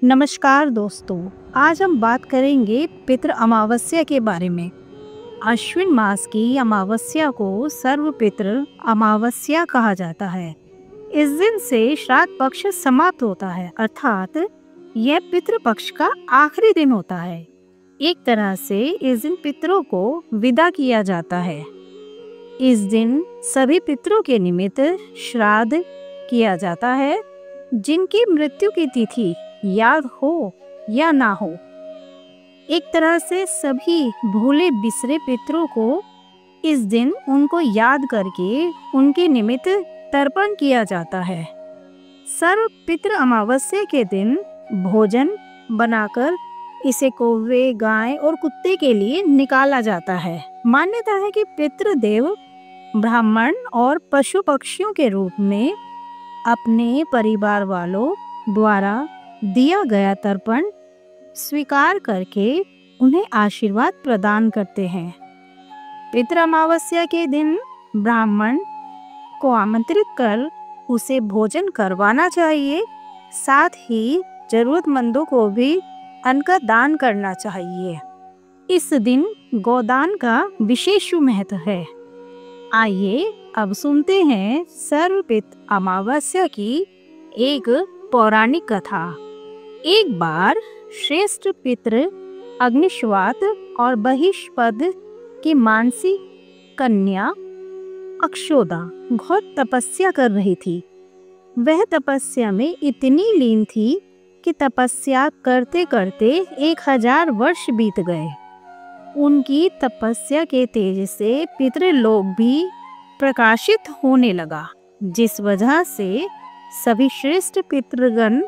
नमस्कार दोस्तों। आज हम बात करेंगे पितृ अमावस्या के बारे में। अश्विन मास की अमावस्या को सर्व पितृ अमावस्या कहा जाता है। इस दिन से श्राद्ध पक्ष समाप्त होता है, अर्थात यह पितृ पक्ष का आखिरी दिन होता है। एक तरह से इस दिन पितरों को विदा किया जाता है। इस दिन सभी पितरों के निमित्त श्राद्ध किया जाता है, जिनकी मृत्यु की तिथि याद हो या ना हो। एक तरह से सभी भूले बिसरे पितरों को इस दिन उनको याद करके उनके निमित्त तर्पण किया जाता है। सर्व पितृ अमावस्या के दिन भोजन बनाकर इसे कौवे, गाय और कुत्ते के लिए निकाला जाता है। मान्यता है कि पितृदेव ब्राह्मण और पशु पक्षियों के रूप में अपने परिवार वालों द्वारा दिया गया तर्पण स्वीकार करके उन्हें आशीर्वाद प्रदान करते हैं। पितृ अमावस्या के दिन ब्राह्मण को आमंत्रित कर उसे भोजन करवाना चाहिए। साथ ही जरूरतमंदों को भी अन्न का दान करना चाहिए। इस दिन गोदान का विशेष महत्व है। आइए अब सुनते हैं सर्व पितृ अमावस्या की एक पौराणिक कथा। एक बार श्रेष्ठ पितृ अग्निश्वात और बहिष्पद की मानसी कन्या अक्षोदा घोर तपस्या कर रही थी। वह तपस्या में इतनी लीन थी कि तपस्या करते करते 1000 वर्ष बीत गए। उनकी तपस्या के तेज से पितृलोक भी प्रकाशित होने लगा, जिस वजह से सभी श्रेष्ठ पितृगण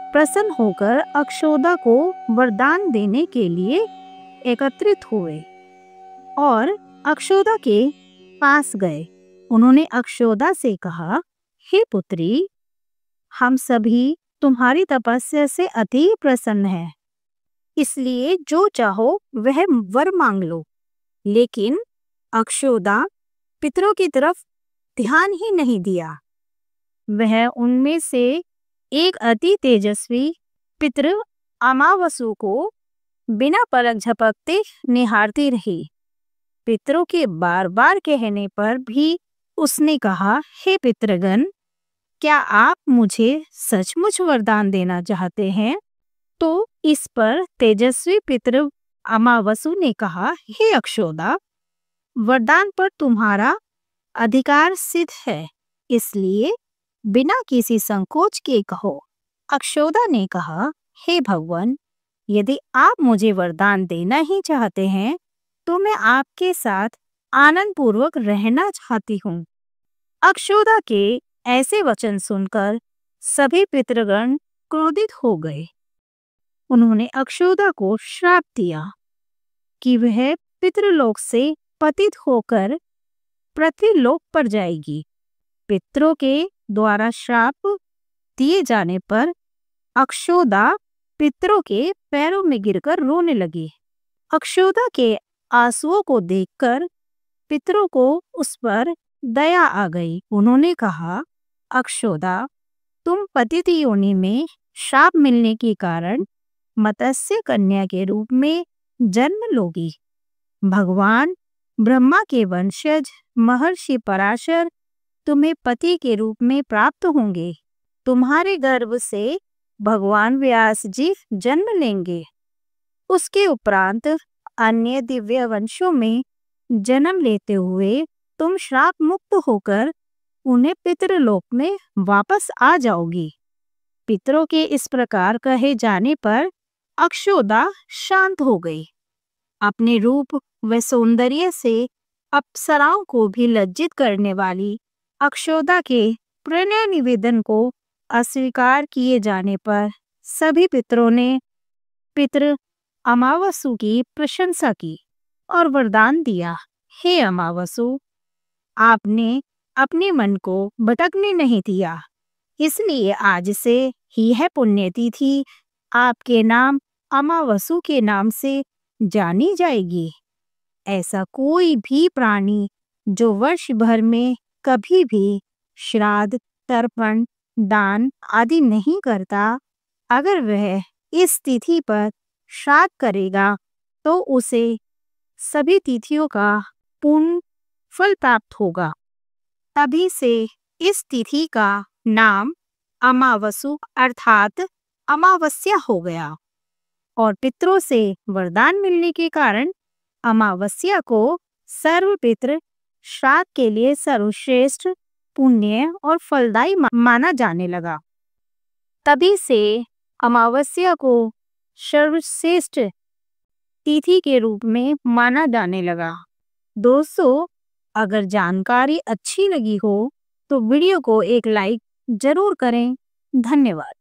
प्रसन्न होकर अक्षोदा को वरदान देने के लिए एकत्रित हुए और अक्षोदा के पास गए। उन्होंने अक्षोदा से कहा, हे पुत्री, हम सभी तुम्हारी तपस्या से अति प्रसन्न हैं, इसलिए जो चाहो वह वर मांग लो। लेकिन अक्षोदा पितरों की तरफ ध्यान ही नहीं दिया। वह उनमें से एक अति तेजस्वी पितृ अमावसु को बिना पलक झपकते निहारती रही। पितरों के बार बार कहने पर भी उसने कहा, हे पितृगण, क्या आप मुझे सचमुच वरदान देना चाहते हैं? तो इस पर तेजस्वी पितृ अमावसु ने कहा, हे अक्षोदा, वरदान पर तुम्हारा अधिकार सिद्ध है, इसलिए बिना किसी संकोच के कहो। अक्षोदा ने कहा, हे भगवान, यदि आप मुझे वरदान देना ही चाहते हैं तो मैं आपके साथ आनंद पूर्वक रहना चाहती हूँ। अक्षोदा के ऐसे वचन सुनकर सभी पितृगण क्रोधित हो गए। उन्होंने अक्षोदा को श्राप दिया कि वह पितृलोक से पतित होकर पृथ्वीलोक पर जाएगी। पितरों के द्वारा श्राप दिए जाने पर अक्षोदा पितरों के पैरों में गिरकर रोने लगी। अक्षोदा के आंसुओं को देखकर पितरों को उस पर दया आ गई। उन्होंने कहा, अक्षोदा, तुम पतित योनि में श्राप मिलने के कारण मत्स्य कन्या के रूप में जन्म लोगी। भगवान ब्रह्मा के वंशज महर्षि पराशर तुम्हें पति के रूप में प्राप्त होंगे। तुम्हारे गर्भ से भगवान व्यास जी जन्म लेंगे। उसके उपरांत अन्य दिव्य वंशों में जन्म लेते हुए तुम श्राप मुक्त होकर उन्हें पितृलोक में वापस आ जाओगी। पितरों के इस प्रकार कहे जाने पर अक्षोदा शांत हो गई। अपने रूप व सौंदर्य से अप्सराओं को भी लज्जित करने वाली अक्षोदा के प्रणय निवेदन को अस्वीकार किए जाने पर सभी पितरों ने पितृ अमावसु की प्रशंसा की और वरदान दिया, हे अमावसु, आपने अपने मन को भटकने नहीं दिया, इसलिए आज से ही है पुण्यतिथि आपके नाम अमावसु के नाम से जानी जाएगी। ऐसा कोई भी प्राणी जो वर्ष भर में कभी भी श्राद्ध, तर्पण, दान आदि नहीं करता, अगर वह इस तिथि पर श्राद्ध करेगा तो उसे सभी तिथियों का पूर्ण फल प्राप्त होगा। तभी से इस तिथि का नाम अमावसु अर्थात अमावस्या हो गया और पितरों से वरदान मिलने के कारण अमावस्या को सर्वपितृ श्राद्ध के लिए सर्वश्रेष्ठ, पुण्य और फलदायी माना जाने लगा। तभी से अमावस्या को सर्वश्रेष्ठ तिथि के रूप में माना जाने लगा। दोस्तों, अगर जानकारी अच्छी लगी हो तो वीडियो को एक लाइक जरूर करें। धन्यवाद।